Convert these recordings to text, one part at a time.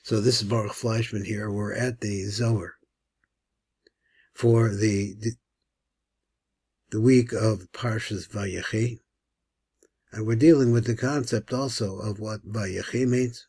So this is Baruch Fleischman here. We're at the Zohar for the week of Parshas VAYACHI. And we're dealing with the concept also of what VAYACHI means.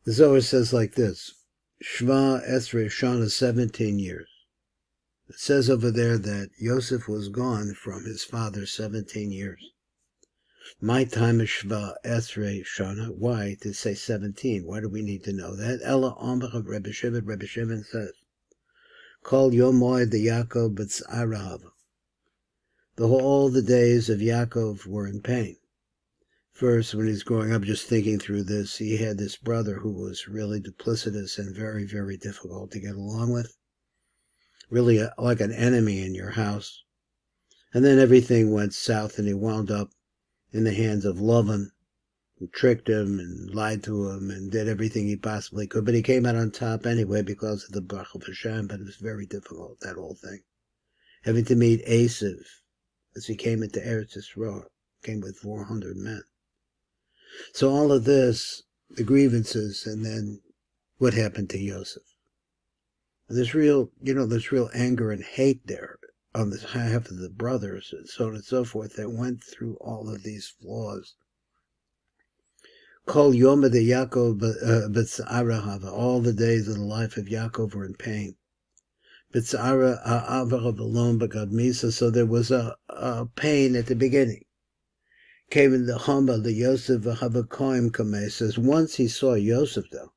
The Zohar says like this: Shva Esrei Shana, 17 years. It says over there that Yosef was gone from his father 17 years. My time is Shva Esrei Shana. Why to say 17? Why do we need to know that? Ella Amach of Rebbe Shimon. Rebbe Shimon says, Kol Yom Moed the Yaakov B'tz'arav. All the days of Yaakov were in pain. First, when he's growing up, just thinking through this, he had this brother who was really duplicitous and very, very difficult to get along with. Really like an enemy in your house. And then everything went south and he wound up in the hands of Lavan, who tricked him and lied to him and did everything he possibly could. But he came out on top anyway because of the Baruch of Hashem, but it was very difficult, that whole thing. Having to meet Yosef as he came into Eretz Yisrael, came with 400 men. So all of this, the grievances, and then what happened to Yosef. And there's real anger and hate there on the half of the brothers and so on and so forth that went through all of these flaws. Kol Yom de Yaakov B'tz'ara, all the days of the life of Yaakov were in pain. B'tz'ara ha'avar v'lom b'gad misa, so there was a pain at the beginning. Came in the Hamba, the Yosef v'havakoim kameh, says once he saw Yosef though,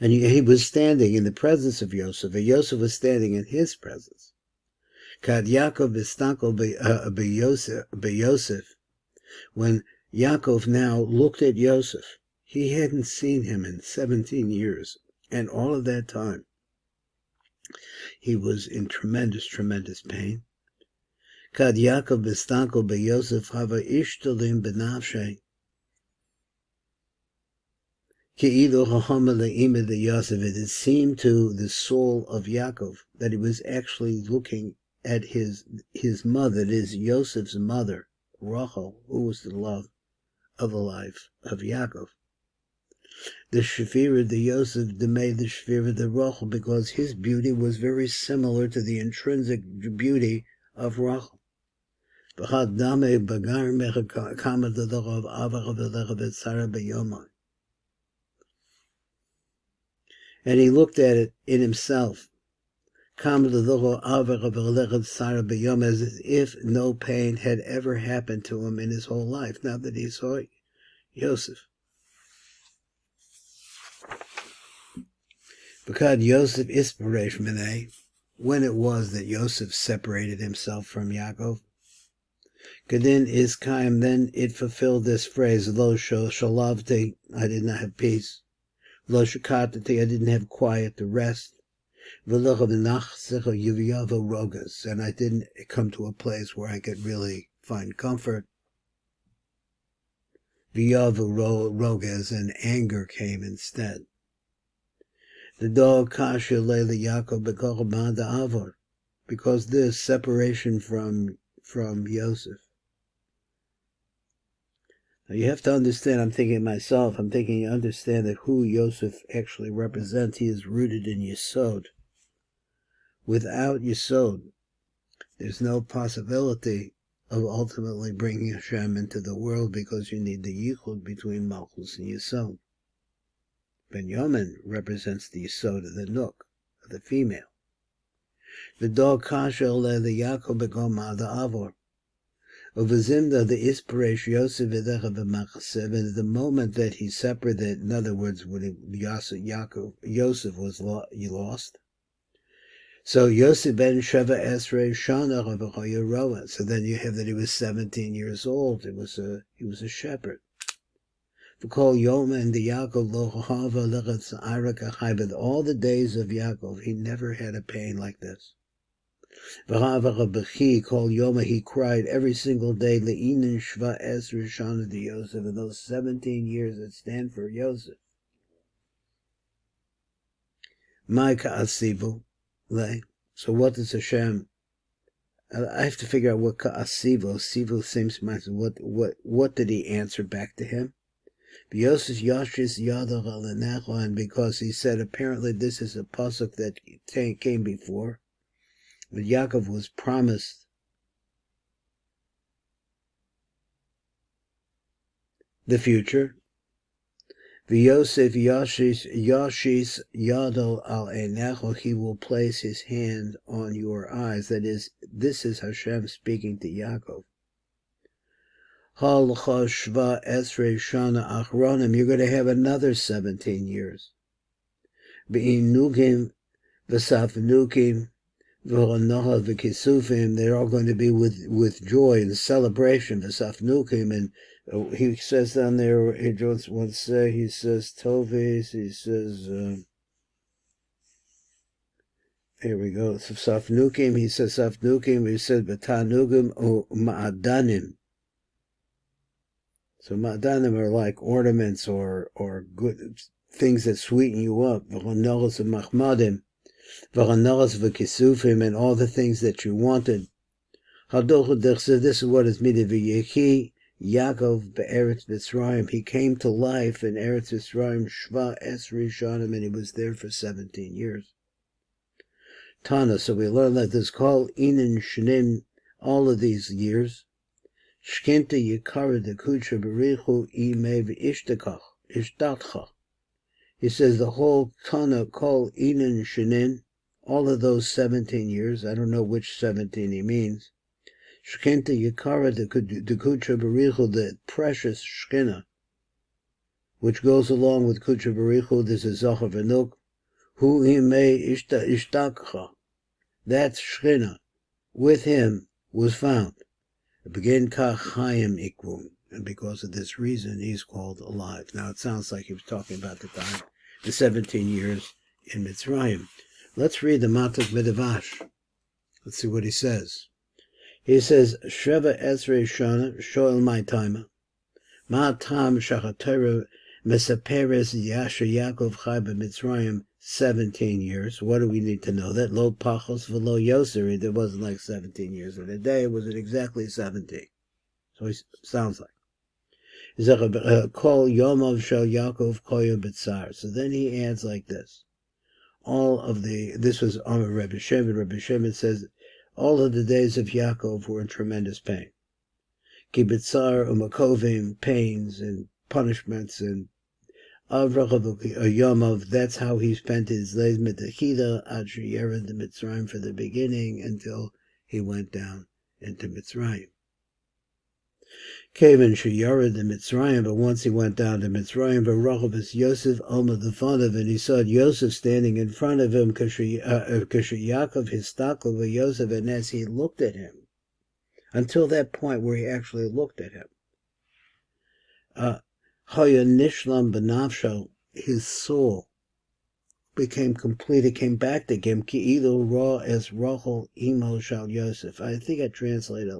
and he was standing in the presence of Yosef, and Yosef was standing in his presence. Kad Yaakov istankel b'Yosef, when Yaakov now looked at Yosef, he hadn't seen him in 17 years, and all of that time, he was in tremendous, tremendous pain. Kad Yaakov istankel b'Yosef hava ishtalim b'nafshay, Ke'ilu ha'hama le'ima de Yosef. It seemed to the soul of Yaakov that he was actually looking at his mother, that is Yosef's mother, Rachel, who was the love of the life of Yaakov. The Shefira de Yosef made the Shefira de Rachel because his beauty was very similar to the intrinsic beauty of Rachel. And he looked at it in himself, as if no pain had ever happened to him in his whole life, now that he saw Yosef. Because Yosef is Pirush Minei, when it was that Yosef separated himself from Yaakov, Kedin is Kaim, then it fulfilled this phrase, Lo shalavti, I did not have peace. Lo shakatati, I didn't have quiet to rest. And I didn't come to a place where I could really find comfort. Rogas, and anger came instead. The dog kasha leila Yaakov bekoch avor, because this separation from Yosef. Now you have to understand, I'm thinking you understand that who Yosef actually represents. He is rooted in Yesod. Without Yesod, there's no possibility of ultimately bringing Hashem into the world, because you need the yichud between Malchus and Yesod. Benjamin represents the Yesod of the Nook, of the female. The dog kasha le the Yaakov begoma the Avor. Of Zimda the Isparesh Yosef Videcha b'Machasev, and at the moment that he separated, in other words, when Yosef was lost. So Yosef ben Sheva Esrei Shana Rav. So then you have that he was 17 years old. He was a shepherd. V'kol Yom and the Yaakov lo hava lechatz arakachai. But all the days of Yaakov, he never had a pain like this. V'havach kol Yom, he cried every single day. Le'inin Shva Esrei Shana de Yosef, in those 17 years that stand for Yosef. My ka'asivu. So what does Hashem? I have to figure out what ka'asivo. Sivo seems to myself. What did he answer back to him? Yosef Yashis Yadach Alenecha, and because he said apparently this is a pasuk that came before, but Yaakov was promised the future. Yosef Yashis Yado al Einecho, he will place his hand on your eyes. That is, this is Hashem speaking to Yaakov. Hal Shva Esrei Shana Achronim, you're going to have another 17 years. Be'inukim v'safnukim v'honoha v'kisufim, they're all going to be with joy and celebration. V'safnukim, and he says down there, he just once say, he says Teves, he says, here we go, Safnukim, he says Safnukim, he says Batanugim o Ma'adanim. So Ma'adanim are like ornaments or good things that sweeten you up. V'chonoros v'machmadim, v'chonoros v'kisufim, and all the things that you wanted. This is what is meant. VAYACHI Yaakov be'eretz Mitzrayim. He came to life in Eretz Mitzrayim, Shva Esri Shanim, and he was there for 17 years. Tana, so we learn that this called Inin Shnim, all of these years. Shkenta Yikara de Kucha Berichu Imev Ishtatcha. He says the whole Tana called Inin Shnim, all of those 17 years. I don't know which 17 he means. Shkenta Yikara de Kucha Berichu, the precious Shkina, which goes along with Kucha Berichu. This is ZOHAR V'nuk. Hu Imei Ishtakcha. That Shkina with him was found. Begin Kachayim Ikrum, and because of this reason he's called alive. Now it sounds like he was talking about the time, the 17 years in Mitzrayim. Let's read the Matok Midrash. Let's see what he says. He says, Sheva Esrei Shana, Shoel my time. Ma tam Shachatera Mesaperes Yasher Yaakov Chai Mitzrayim, 17 years. What do we need to know? That Lo Pachos V'lo Yoseri, there wasn't like 17 years in a day. It wasn't exactly 17. So he sounds like. Kol Yomov Shel Yaakov Koya B'tzar. So then he adds like this. This was Amar Rebbe Shimon. Rebbe Shimon says, all of the days of Yaakov were in tremendous pain. Ki B'tzar Umakovim, pains and punishments and Yomov, that's how he spent his days, Mitachida, Ad Sheyered to Mitzrayim, for the beginning until he went down into Mitzrayim. Kevin Sheyered to Mitzrayim, but once he went down to Mitzrayim, V'rachavas Yosef, Alma the fun of, and he saw Yosef standing in front of him, Kasher Yaakov Histakel Yosef, and as he looked at him, until that point where he actually looked at him, Haya Nishlam Benafsho, his soul became complete. It came back to him. Ki'ilu Ra es Rachel Imo Shal Yosef. I think I translated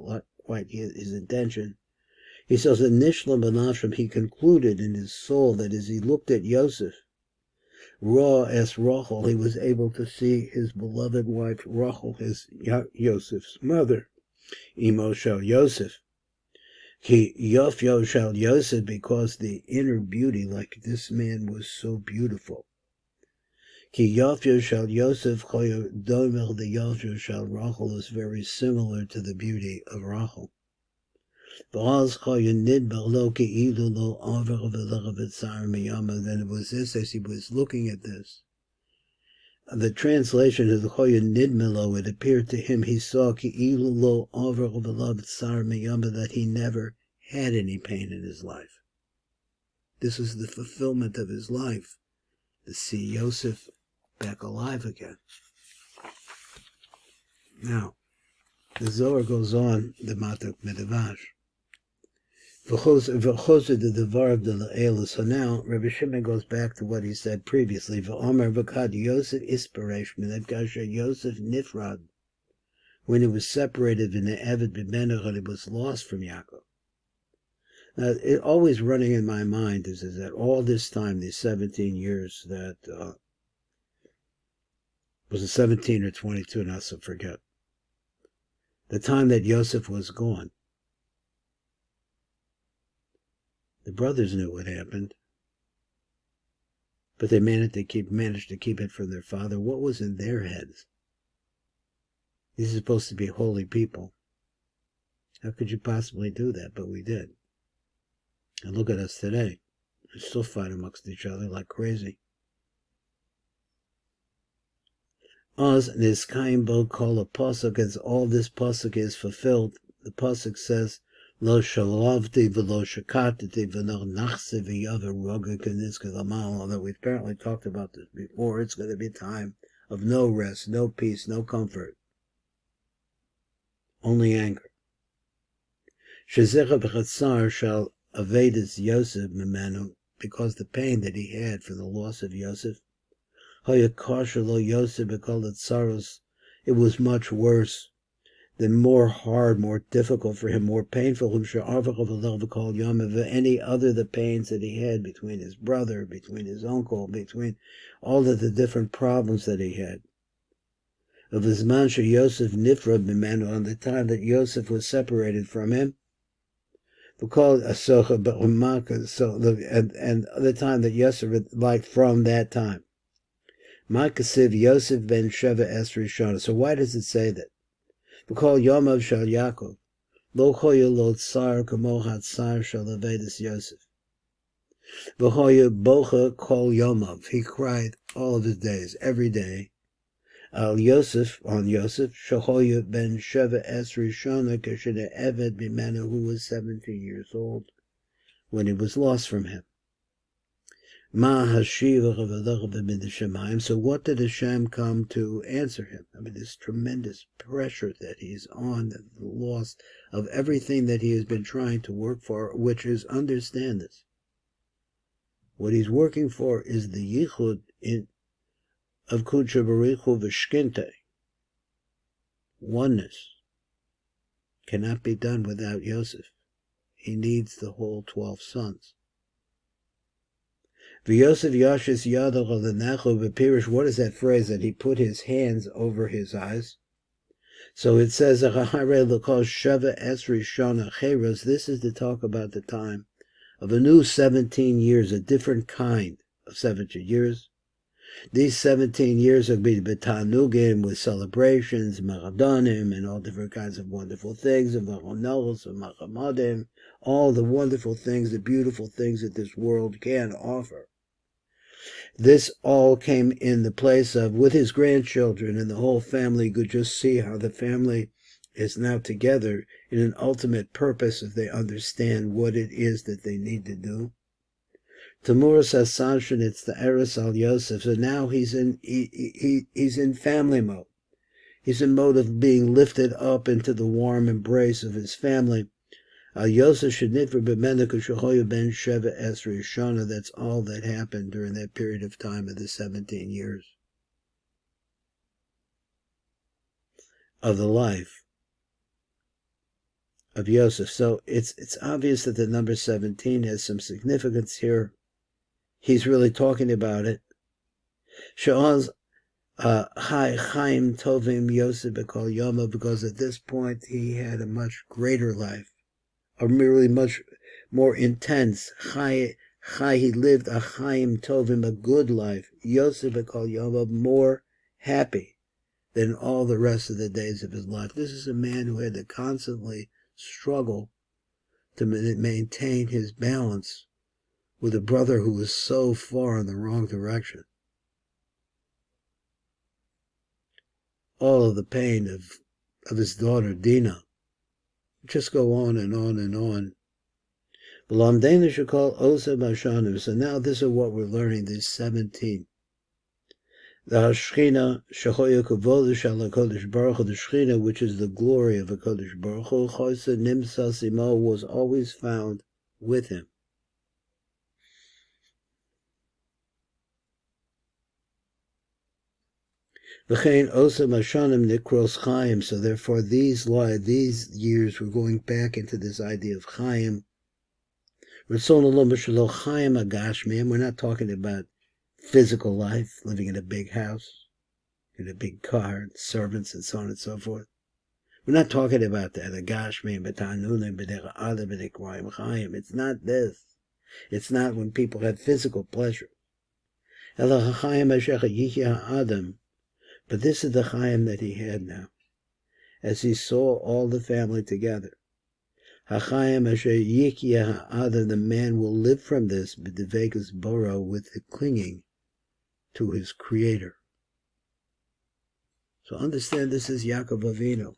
quite his intention. He says in Nishlam Benafsho, he concluded in his soul that as he looked at Yosef, Ra es Rachel, he was able to see his beloved wife Rachel, his Yosef's mother, Imo Shal Yosef. Ki Yofyo Shal Yosef, because the inner beauty, like this man was so beautiful. Ki Yofyo Shal Yosef Choyo Domer, the Yofyo Shal Rachel is very similar to the beauty of Rachel. V'az Choyo Nidber Lo Ki Ilu Lo Over V'lechavetzar Miyama. Then it was this, as he was looking at this. The translation of the Choyo Nidmelo, it appeared to him he saw Ki'ilu Lo Over V'lechavetzar Miyama, that he never had any pain in his life. This is the fulfillment of his life, to see Yosef back alive again. Now, the Zohar goes on, the Matok Midrash. V'chozer the Devar of the La'ela. So now, Rebbe Shimon goes back to what he said previously. V'omer v'kad Yosef ispiration, that Gasher Yosef nifrad, when he was separated in the Eved b'Benachon, he was lost from Yaakov. Now, it always running in my mind is that all this time, these 17 years, that was it 17 or 22, and I also forget, the time that Yosef was gone, The brothers knew what happened, but they managed to keep it from their father. What was in their heads? These are supposed to be holy people. How could you possibly do that? But we did. And look at us today. We still fight amongst each other like crazy. Oz Niskayim Bo Kol a Pasuk, as all this Pasuk is fulfilled. The Pasuk says, Lo shalavti v'lo shakatati v'no nachse v'yaver roga k'nizka l'mal. Although we apparently talked about this before, it's going to be a time of no rest, no peace, no comfort. Only anger. Shezecha b'chatzar shall avedis Yosef memenu, because the pain that he had for the loss of Yosef. Hayakasha lo Yosef b'kol tzaros, it was much worse, than more hard, more difficult for him, more painful than any other the pains that he had between his brother, between his uncle, between all of the different problems that he had. Of his man Yosef nifra b'manu, on the time that Yosef was separated from him, and the time that Yosef, like from that time. Makasiv Yosef ben Sheva Esri Shana. So why does it say that? Because Yomav Shal Yaakov, Lo Choya Lo Tsar Kamo Hatzar Shal Avedis Yosef. V'Choya Bocha Kol Yomav. He cried all of his days, every day. Al Yosef, on Yosef, Shahoya ben Sheva Esri Shana Kashina Eved Bimanu, who was 17 years old when he was lost from him. Ma Hashiva V'Lecha Shemayim. So what did Hashem come to answer him? I mean, this tremendous pressure that he's on, the loss of everything that he has been trying to work for, which is, understand this, what he's working for is the yichud of Kudsha Barichu V'Shkinte. Oneness cannot be done without Yosef. He needs the whole 12 sons. V'Yosef Yashis Yadach al Necho Pirush. What is that phrase that he put his hands over his eyes? So it says, Sheva Esri Shana Cheros. This is to talk about the time of a new 17 years, a different kind of 17 years. These 17 years will be betanugim, with celebrations, maradanim, and all different kinds of wonderful things, and vachonos, and machamadim, all the wonderful things, the beautiful things that this world can offer. This all came in the place of, with his grandchildren and the whole family. You could just see how the family is now together in an ultimate purpose if they understand what it is that they need to do. Tamuras Hasanshin, it's the Eres al Yosef. So now he's in family mode. He's in mode of being lifted up into the warm embrace of his family. Yosef Shenitver B'Menach Shahoya ben Sheva Esri Shana. That's all that happened during that period of time of the 17 years of the life of Yosef. So it's obvious that the number 17 has some significance here. He's really talking about it. Sha'az Chaim Tovim Yosef B'Kol Yoma, because at this point he had a much greater life, a really much more intense. He lived a Chaim Tovim, a good life. Yosef B'Kol Yoma, more happy than all the rest of the days of his life. This is a man who had to constantly struggle to maintain his balance with a brother who was so far in the wrong direction. All of the pain of his daughter Dinah. Just go on and on and on. So now this is what we're learning, these 17. The Shechina, Shehoya Kavodah Shal HaKodesh Baruch Hu, the Shechina, which is the glory of HaKodesh Baruch Hu, Chosa Nimsa Simo, was always found with him. V'chein Osam Hashanim Nikros Chaim. So therefore these years, we're going back into this idea of Chaim. Ratzon Olam B'Shelo Chaim Agashmim. We're not talking about physical life, living in a big house, in a big car, servants, and so on and so forth. We're not talking about that. Agashmim B'Tanunim B'Derech Ada B'Dekraim Chaim. It's not this. It's not when people have physical pleasure. But this is the Chaim that he had now, as he saw all the family together. The man will live from this, with the clinging to his Creator. So understand, this is Yaakov Avinu.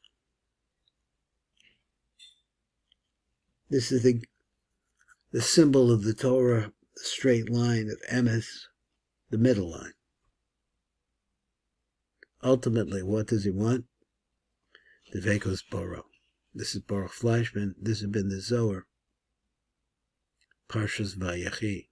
This is the symbol of the Torah, the straight line of Emes, the middle line. Ultimately, what does he want? Devekos Boro. This is Baruch Fleischman. This has been the Zohar, PARSHAT VAYACHI.